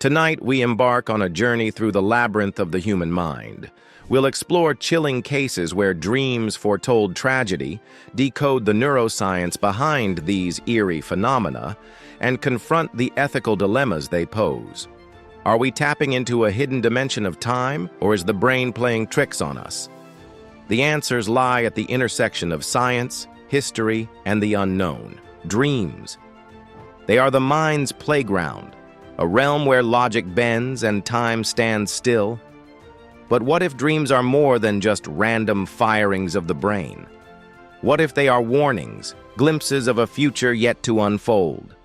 Tonight, we embark on a journey through the labyrinth of the human mind. We'll explore chilling cases where dreams foretold tragedy, decode the neuroscience behind these eerie phenomena, and confront the ethical dilemmas they pose. Are we tapping into a hidden dimension of time, or is the brain playing tricks on us? The answers lie at the intersection of science, history, and the unknown. Dreams. They are the mind's playground, a realm where logic bends and time stands still. But what if dreams are more than just random firings of the brain? What if they are warnings, glimpses of a future yet to unfold?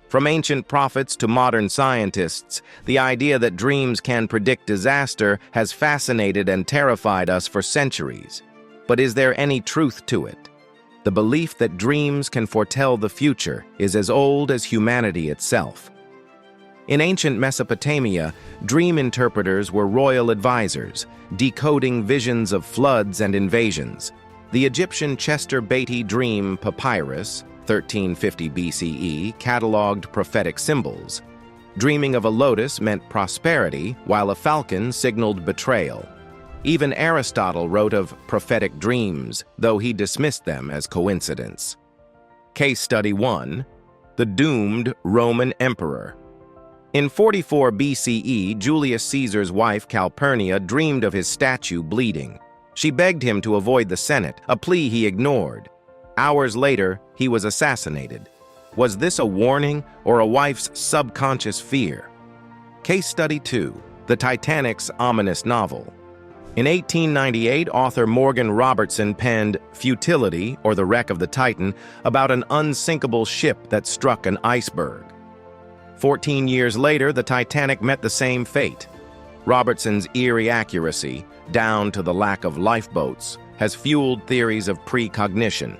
From ancient prophets to modern scientists, the idea that dreams can predict disaster has fascinated and terrified us for centuries. But is there any truth to it? The belief that dreams can foretell the future is as old as humanity itself. In ancient Mesopotamia, dream interpreters were royal advisors, decoding visions of floods and invasions. The Egyptian Chester Beatty Dream Papyrus, 1350 BCE, cataloged prophetic symbols. Dreaming of a lotus meant prosperity, while a falcon signaled betrayal. Even Aristotle wrote of prophetic dreams, though he dismissed them as coincidence. Case Study 1. The Doomed Roman Emperor. In 44 BCE, Julius Caesar's wife Calpurnia dreamed of his statue bleeding. She begged him to avoid the Senate, a plea he ignored. Hours later, he was assassinated. Was this a warning or a wife's subconscious fear? Case Study 2. The Titanic's ominous novel. In 1898, author Morgan Robertson penned Futility, or the Wreck of the Titan, about an unsinkable ship that struck an iceberg. 14 years later, the Titanic met the same fate. Robertson's eerie accuracy, down to the lack of lifeboats, has fueled theories of precognition.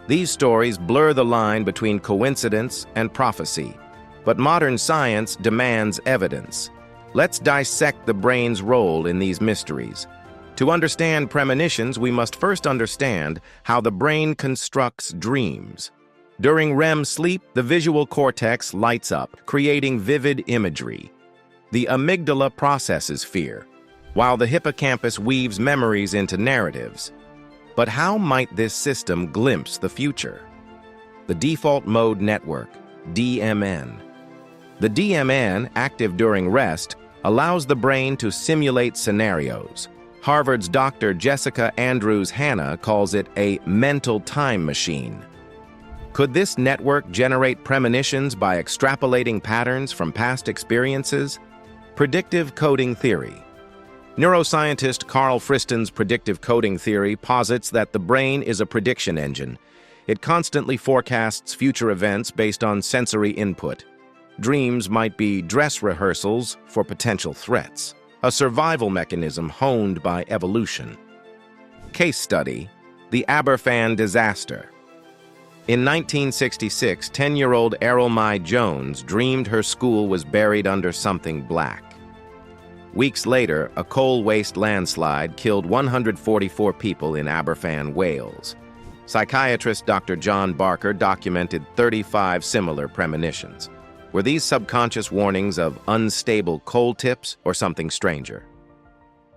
These stories blur the line between coincidence and prophecy, but modern science demands evidence. Let's dissect the brain's role in these mysteries. To understand premonitions, we must first understand how the brain constructs dreams. During REM sleep, the visual cortex lights up, creating vivid imagery. The amygdala processes fear, while the hippocampus weaves memories into narratives. But how might this system glimpse the future? The Default Mode Network, DMN. The DMN, active during rest, allows the brain to simulate scenarios. Harvard's Dr. Jessica Andrews Hanna calls it a mental time machine. Could this network generate premonitions by extrapolating patterns from past experiences? Predictive coding theory. Neuroscientist Carl Friston's predictive coding theory posits that the brain is a prediction engine. It constantly forecasts future events based on sensory input. Dreams might be dress rehearsals for potential threats, a survival mechanism honed by evolution. Case Study: The Aberfan Disaster. In 1966, 10-year-old Errol Mai Jones dreamed her school was buried under something black. Weeks later, a coal waste landslide killed 144 people in Aberfan, Wales. Psychiatrist Dr. John Barker documented 35 similar premonitions. Were these subconscious warnings of unstable coal tips or something stranger?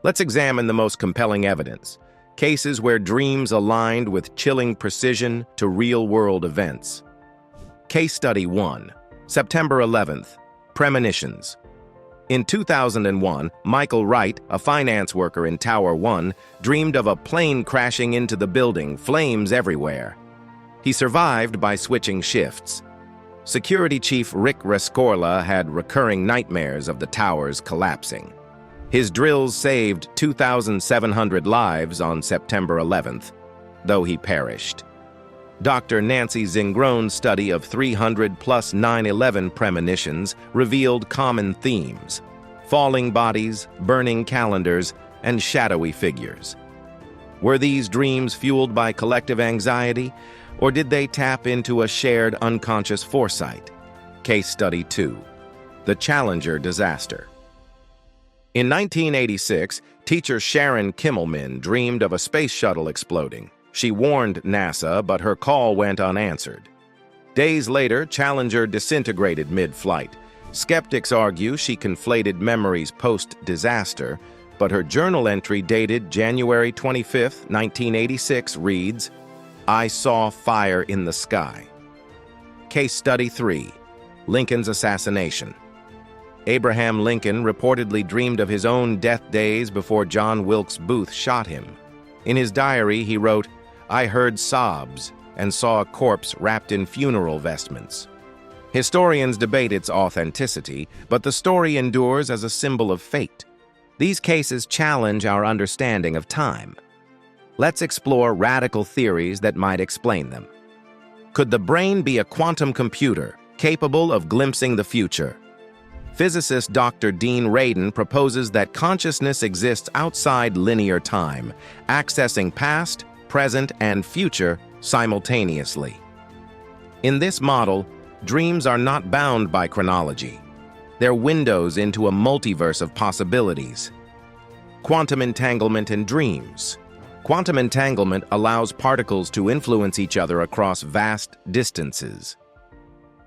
Let's examine the most compelling evidence. Cases where dreams aligned with chilling precision to real-world events. Case Study 1. September 11th. Premonitions. In 2001, Michael Wright, a finance worker in Tower 1, dreamed of a plane crashing into the building, flames everywhere. He survived by switching shifts. Security Chief Rick Rescorla had recurring nightmares of the towers collapsing. His drills saved 2,700 lives on September 11th, though he perished. Dr. Nancy Zingrone's study of 300 plus 9/11 premonitions revealed common themes: falling bodies, burning calendars, and shadowy figures. Were these dreams fueled by collective anxiety, or did they tap into a shared unconscious foresight? Case Study 2. The Challenger Disaster. In 1986, teacher Sharon Kimmelman dreamed of a space shuttle exploding. She warned NASA, but her call went unanswered. Days later, Challenger disintegrated mid-flight. Skeptics argue she conflated memories post-disaster, but her journal entry dated January 25, 1986 reads, "I saw fire in the sky." Case Study 3. Lincoln's Assassination. Abraham Lincoln reportedly dreamed of his own death days before John Wilkes Booth shot him. In his diary, he wrote, "I heard sobs and saw a corpse wrapped in funeral vestments." Historians debate its authenticity, but the story endures as a symbol of fate. These cases challenge our understanding of time. Let's explore radical theories that might explain them. Could the brain be a quantum computer capable of glimpsing the future? Physicist Dr. Dean Radin proposes that consciousness exists outside linear time, accessing past, present, and future simultaneously. In this model, dreams are not bound by chronology. They're windows into a multiverse of possibilities. Quantum entanglement in dreams. Quantum entanglement allows particles to influence each other across vast distances.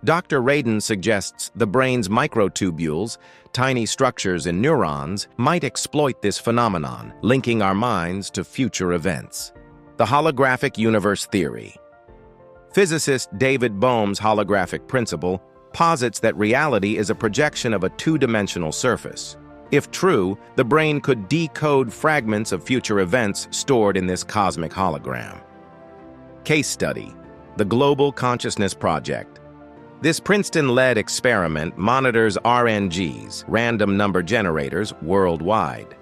Dr. Radin suggests the brain's microtubules, tiny structures in neurons, might exploit this phenomenon, linking our minds to future events. The holographic universe theory. Physicist David Bohm's holographic principle posits that reality is a projection of a two-dimensional surface. If true, the brain could decode fragments of future events stored in this cosmic hologram. Case Study. The Global Consciousness Project. This Princeton-led experiment monitors RNGs, random number generators, worldwide.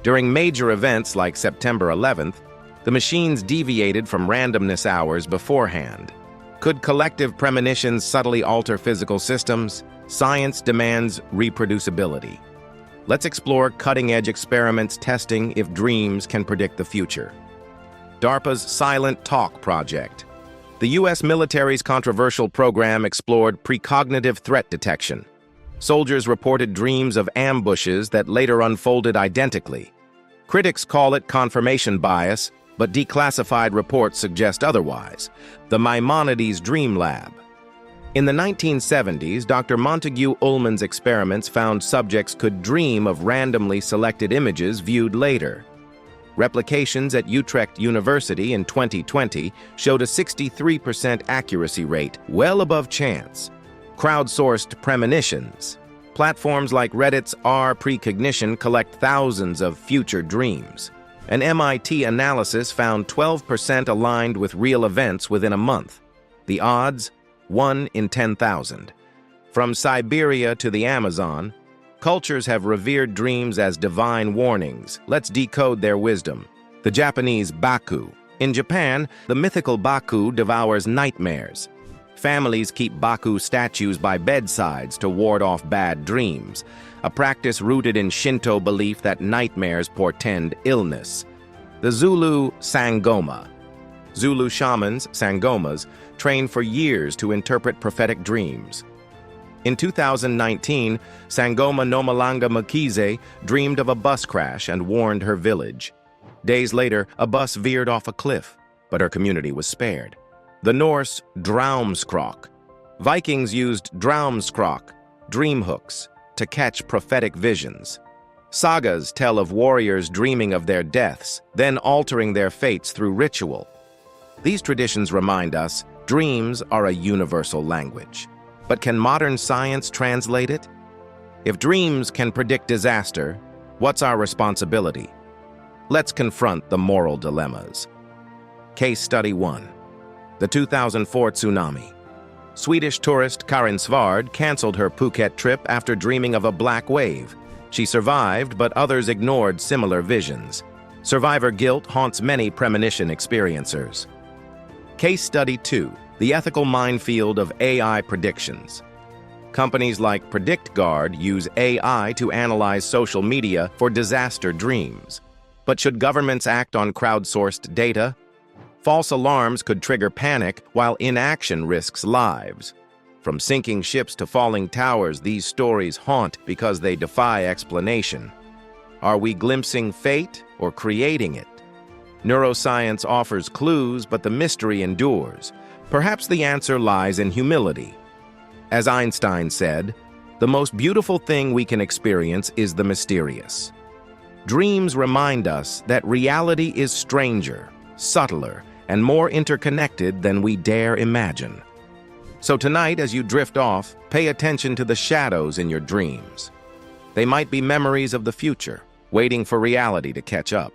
During major events like September 11th, the machines deviated from randomness hours beforehand. Could collective premonitions subtly alter physical systems? Science demands reproducibility. Let's explore cutting-edge experiments testing if dreams can predict the future. DARPA's Silent Talk project. The U.S. military's controversial program explored precognitive threat detection. Soldiers reported dreams of ambushes that later unfolded identically. Critics call it confirmation bias, but declassified reports suggest otherwise. The Maimonides Dream Lab. In the 1970s, Dr. Montague Ullman's experiments found subjects could dream of randomly selected images viewed later. Replications at Utrecht University in 2020 showed a 63% accuracy rate, well above chance. Crowdsourced premonitions. Platforms like Reddit's Precognition collect thousands of future dreams. An MIT analysis found 12% aligned with real events within a month. The odds? 1 in 10,000. From Siberia to the Amazon, cultures have revered dreams as divine warnings. Let's decode their wisdom. The Japanese Baku. In Japan, the mythical Baku devours nightmares. Families keep Baku statues by bedsides to ward off bad dreams, a practice rooted in Shinto belief that nightmares portend illness. The Zulu Sangoma. Zulu shamans, Sangomas, train for years to interpret prophetic dreams. In 2019, Sangoma Nomalanga Makize dreamed of a bus crash and warned her village. Days later, a bus veered off a cliff, but her community was spared. The Norse Draumskrok. Vikings used Draumskrok, dream hooks, to catch prophetic visions. Sagas tell of warriors dreaming of their deaths, then altering their fates through ritual. These traditions remind us dreams are a universal language. But can modern science translate it? If dreams can predict disaster, what's our responsibility? Let's confront the moral dilemmas. Case Study 1. The 2004 tsunami. Swedish tourist Karin Svard canceled her Phuket trip after dreaming of a black wave. She survived, but others ignored similar visions. Survivor guilt haunts many premonition experiencers. Case Study 2. The ethical minefield of AI predictions. Companies like PredictGuard use AI to analyze social media for disaster dreams. But should governments act on crowdsourced data? False alarms could trigger panic, while inaction risks lives. From sinking ships to falling towers, these stories haunt because they defy explanation. Are we glimpsing fate or creating it? Neuroscience offers clues, but the mystery endures. Perhaps the answer lies in humility. As Einstein said, The most beautiful thing we can experience is the mysterious. Dreams remind us that reality is stranger, subtler, and more interconnected than we dare imagine. So tonight, as you drift off, pay attention to the shadows in your dreams. They might be memories of the future, waiting for reality to catch up.